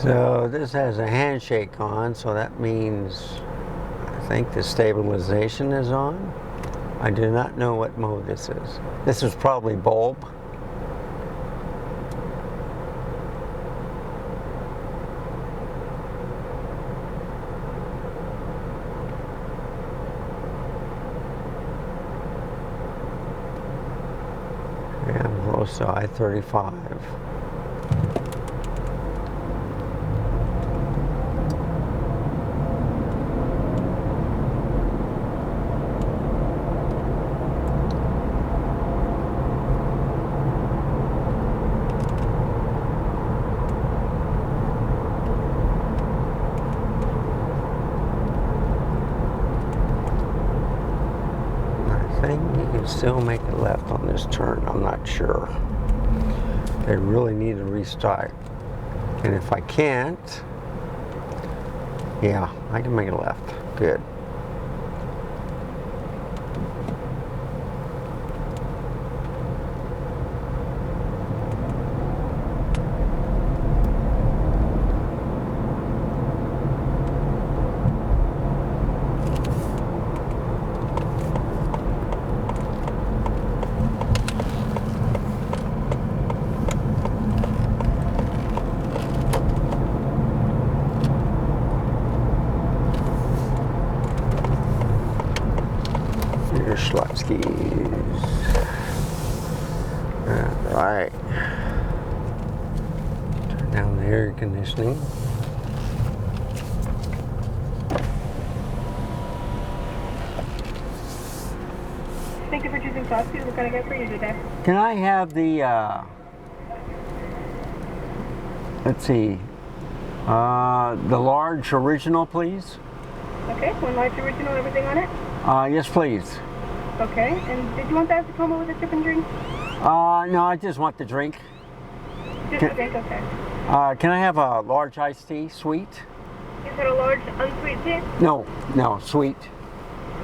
So this has a handshake on, so that means I think the stabilization is on. I do not know what mode this is. This is probably bulb. Yeah, I'm close to I-35. I think you can still make a left on this turn. I'm not sure. They really need to restart. And if I can't, yeah, I can make a left. Good. Here's Schlotzsky's. Alright. Turn down the air conditioning. Thank you for choosing Schlotzsky. What can I get for you today? Can I have the, let's see, the large original, please? Okay, one large original, everything on it? Yes, please. Okay, and did you want that to come with a chip and drink? No, I just want the drink. Just a drink, okay. Can I have a large iced tea, sweet? Is that a large unsweet tea? No, sweet.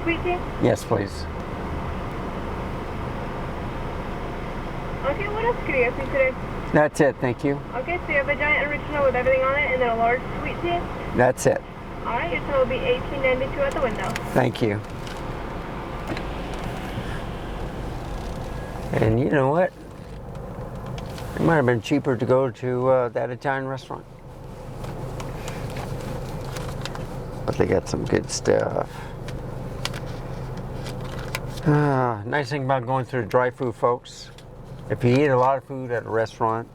Sweet tea? Yes, please. Okay, what else could I get for you today? That's it, thank you. Okay, so you have a giant original with everything on it and then a large sweet tea? That's it. Alright, your total will be $18.92 at the window. Thank you. And you know what? It might have been cheaper to go to that Italian restaurant. But they got some good stuff. Nice thing about going through drive-through, folks. If you eat a lot of food at a restaurant,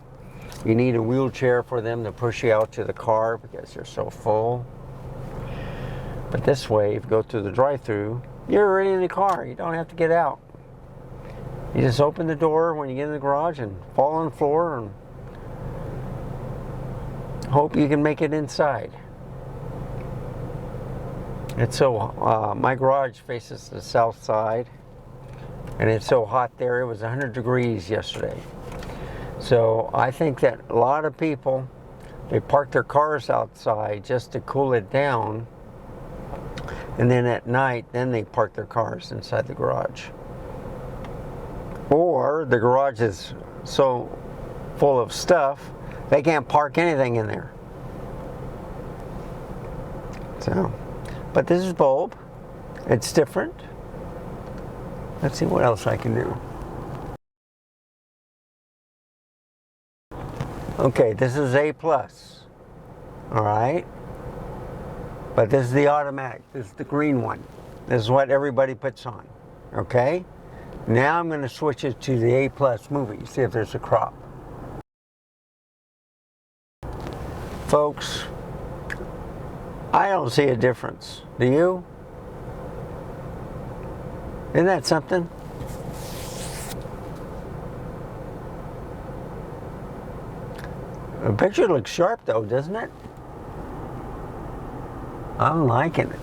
you need a wheelchair for them to push you out to the car because they're so full. But this way, if you go through the drive-through, you're already in the car. You don't have to get out. You just open the door when you get in the garage and fall on the floor and hope you can make it inside. It's so, my garage faces the south side and it's so hot there. It was 100 degrees yesterday. So I think that a lot of people, they park their cars outside just to cool it down. And then at night, then they park their cars inside the garage. Or the garage is so full of stuff, they can't park anything in there. So, but this is bulb. It's different. Let's see what else I can do. Okay, this is A+. All right. But this is the automatic. This is the green one. This is what everybody puts on. Okay? Now I'm going to switch it to the A+ movie, see if there's a crop. Folks, I don't see a difference. Do you? Isn't that something? The picture looks sharp though, doesn't it? I'm liking it.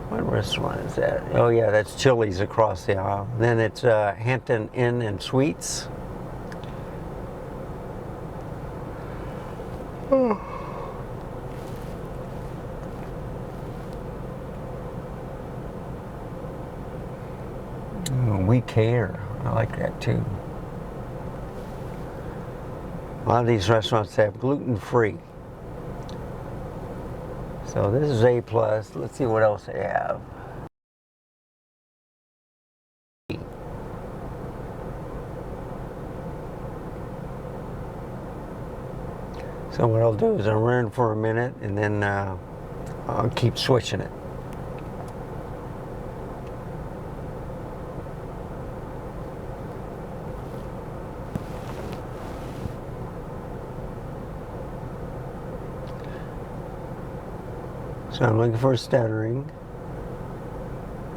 What restaurant is that? Oh yeah, that's Chili's across the aisle. Then it's Hampton Inn and Suites. Oh. We Care. I like that too. A lot of these restaurants have gluten-free. So this is A+. Let's see what else they have. So what I'll do is I'll run for a minute and then I'll keep switching it. So I'm looking for stuttering.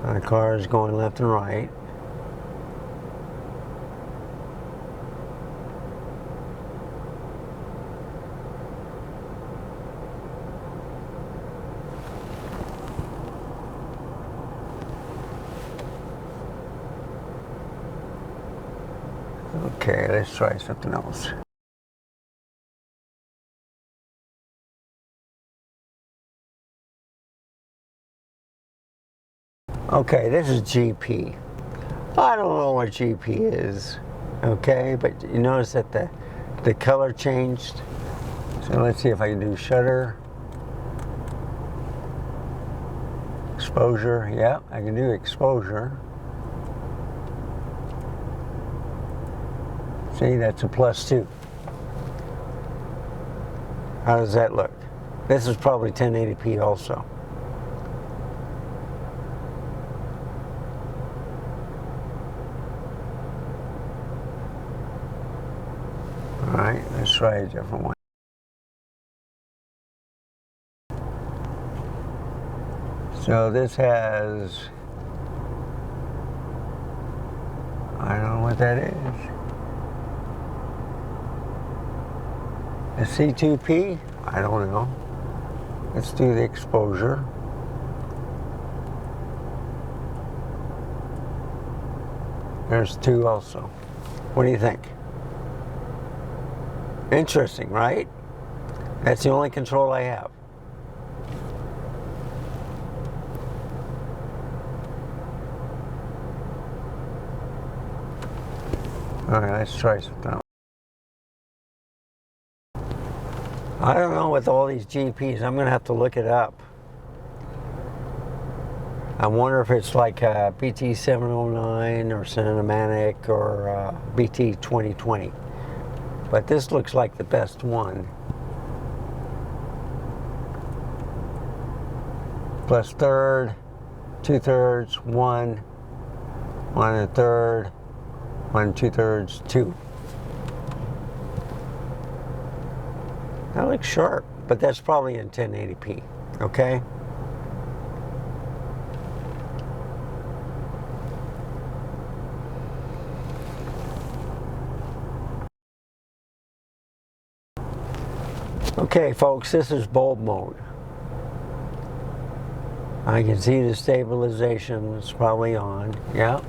The car is going left and right. Okay, let's try something else. Okay, this is GP. I don't know what GP is, okay, but you notice that the color changed. So let's see if I can do shutter. Exposure, yeah, I can do exposure. See, that's a +2. How does that look? This is probably 1080p also. All right, let's try a different one. So this has, I don't know what that is. A C2P? I don't know. Let's do the exposure. There's 2 also. What do you think? Interesting, right? That's the only control I have. All right, let's try something else. I don't know with all these GPs. I'm going to have to look it up. I wonder if it's like BT 709 or Cinematic or BT 2020. But this looks like the best one. +3rd, 2/3, 1, 1 1/3, 1 2/3, 2. That looks sharp, but that's probably in 1080p, okay? Okay, folks, this is bulb mode. I can see the stabilization is probably on. Yeah.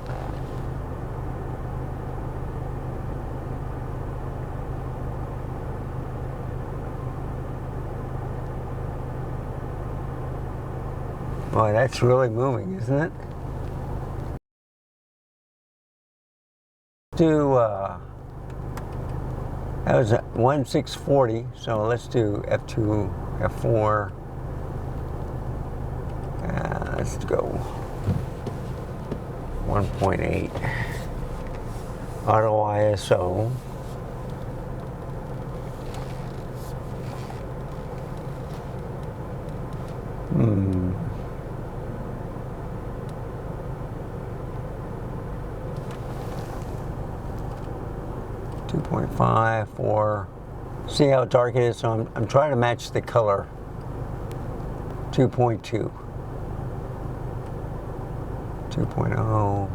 Boy, that's really moving, isn't it? That was 1640, so let's do F2, F4. Let's go 1.8. Auto ISO. Hmm. 2.5, 4. See how dark it is? So I'm trying to match the color. 2.2. 2.0.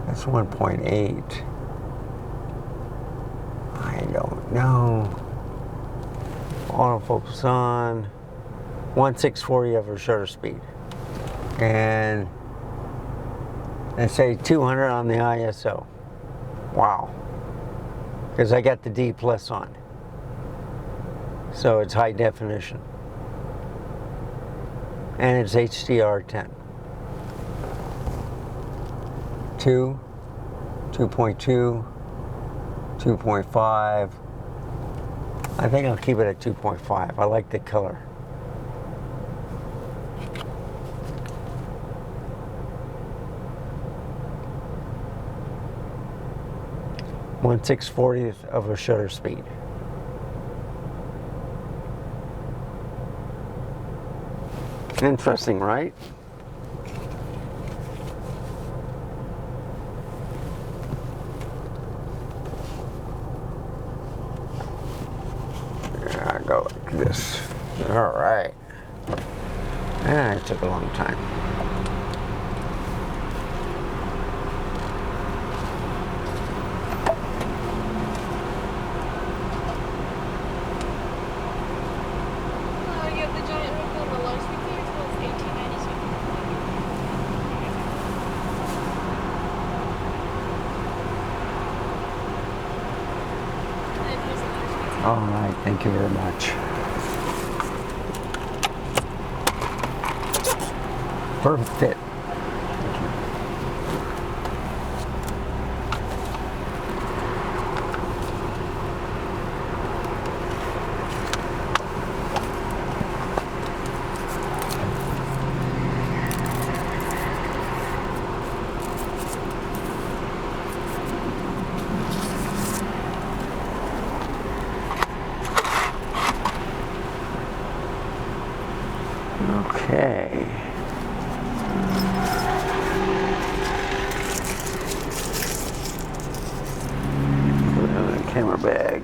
That's 1.8. I don't know. Autofocus on. 1640 over shutter speed. And let's say 200 on the ISO. Wow. Because I got the D+ on. So it's high definition. And it's HDR10. 2, 2.2, 2.5, I think I'll keep it at 2.5. I like the color. One 6/40th of a shutter speed. Interesting, right? I go like this. All right. And it took a long time. You have the giant roof on the low speed tier, so it's 1897. And here's the low speed tier. All right, thank you very much. Perfect fit. Okay. Put it in the camera bag.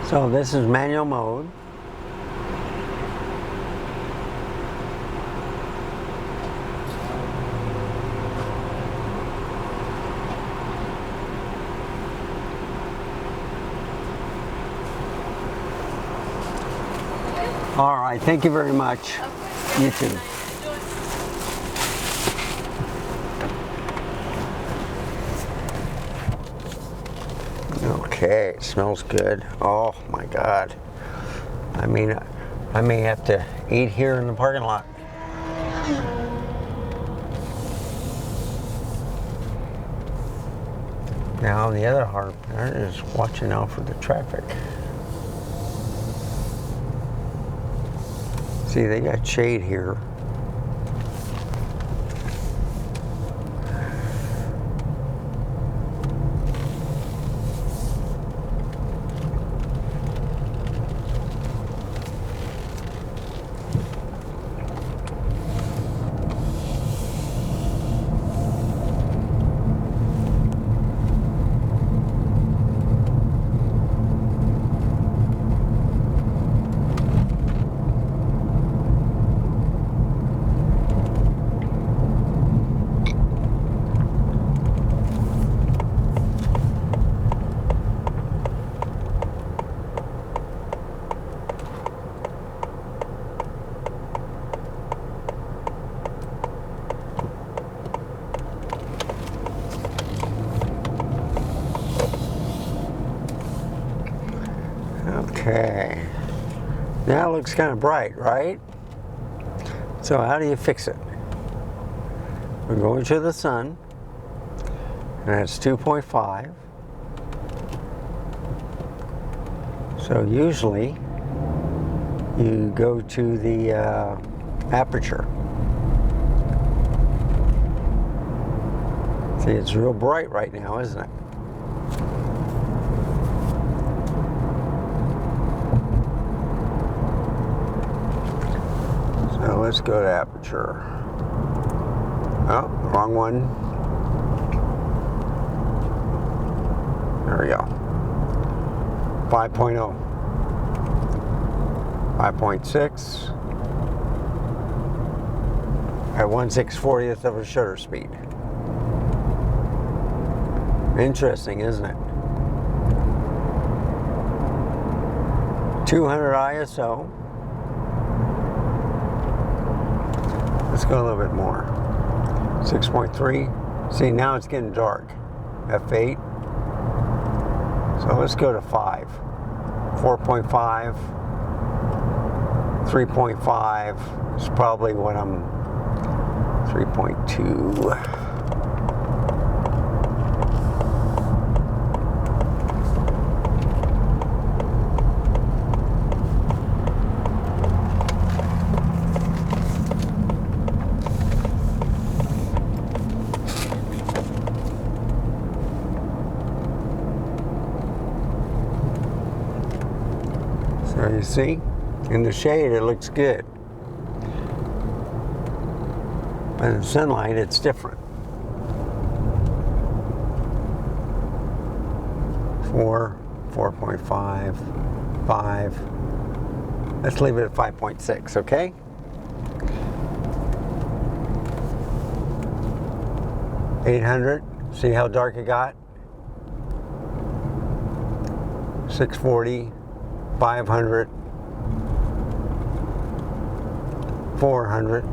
So this is manual mode. All right, thank you very much. Of course, You too. Enjoy. Okay, it smells good. Oh my God. I mean, I may have to eat here in the parking lot. Now the other hard part is watching out for the traffic. See, they got shade here. Okay, now it looks kind of bright, right? So how do you fix it? We're going to the sun, and that's 2.5. So usually you go to the aperture. See, it's real bright right now, isn't it? So let's go to aperture. Oh, wrong one. There we go. 5.0. 5.6 at 1/640th of a shutter speed. Interesting, isn't it? 200 ISO. Let's go a little bit more. 6.3. See, now it's getting dark. F8. So let's go to 5. 4.5. 3.5 is probably what I'm. 3.2. So you see, in the shade it looks good. But in sunlight it's different. 4, 4.5, 5. Let's leave it at 5.6, okay? $800. See how dark it got? 640. 500, 400,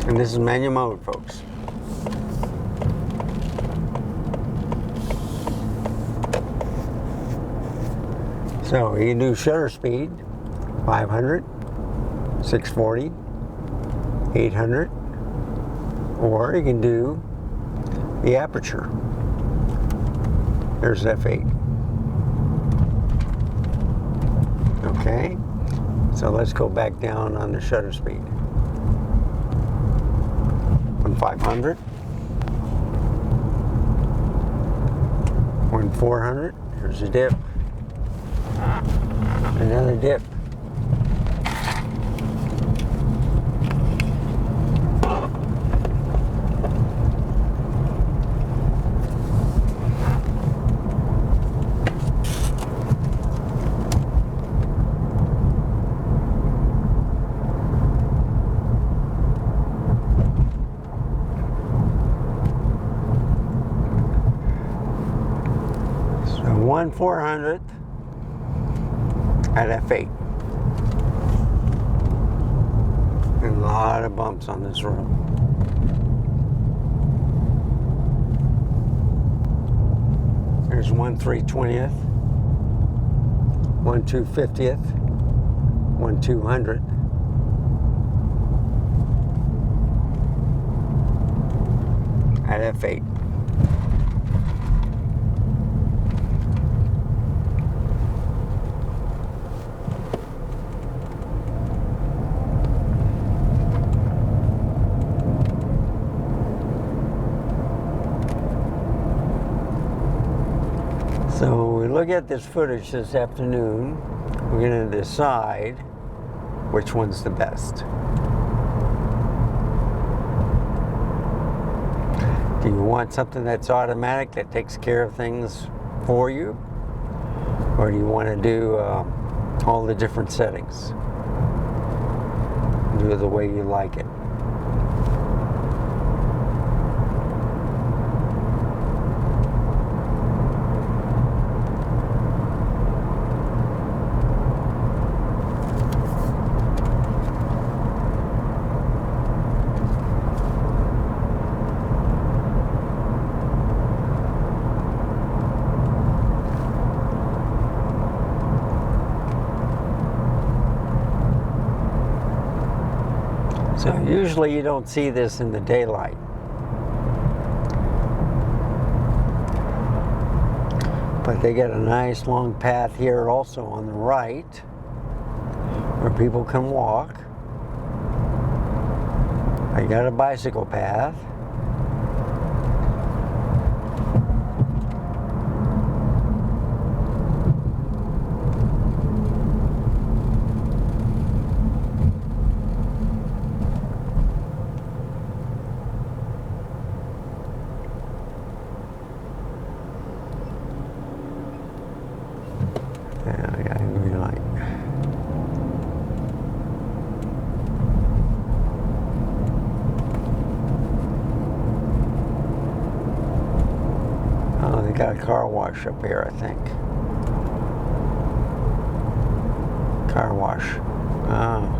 and this is manual mode, folks. So you can do shutter speed, 500, 640, 800, or you can do the aperture. There's f8. Okay, so let's go back down on the shutter speed. On 500. On 400, here's a dip. Another dip. So 1/400 at f8. And a lot of bumps on this road. There's 1/320th, 1/250th, 1/200. At f8. So we look at this footage this afternoon. We're going to decide which one's the best. Do you want something that's automatic that takes care of things for you? Or do you want to do all the different settings? Do it the way you like it. So usually you don't see this in the daylight. But they got a nice long path here also on the right where people can walk. They got a bicycle path. Yeah, I got a green light. Oh, they got a car wash up here, I think. Car wash. Oh.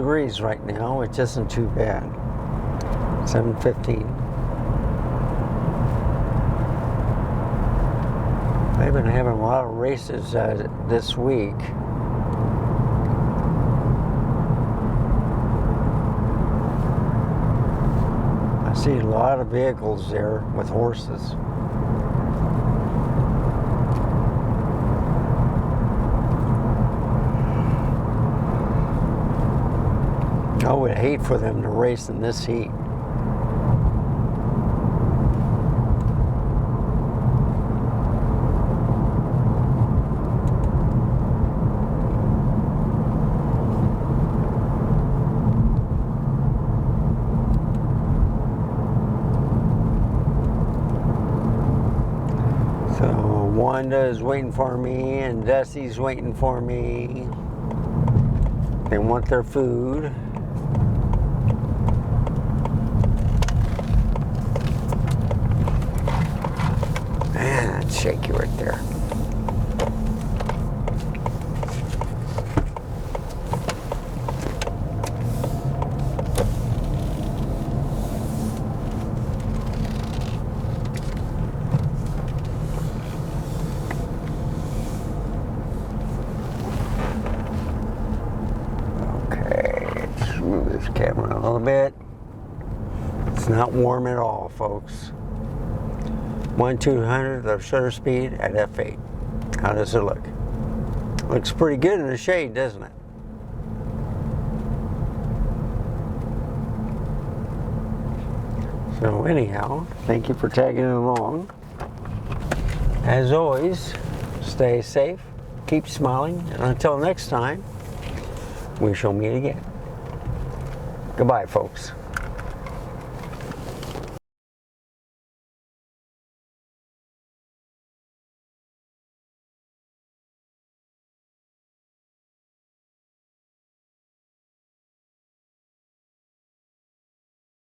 degrees right now, which isn't too bad. 7:15. They've been having a lot of races this week. I see a lot of vehicles there with horses. I would hate for them to race in this heat. So Wanda is waiting for me and Desi's waiting for me. They want their food. Man, that's shaky right there. Let's move this camera a little bit. It's not warm at all, folks. 1/200 of shutter speed at f8. How does it look? Looks pretty good in the shade, doesn't it? So anyhow, thank you for tagging along. As always, stay safe, keep smiling, and until next time, we shall meet again. Goodbye, folks.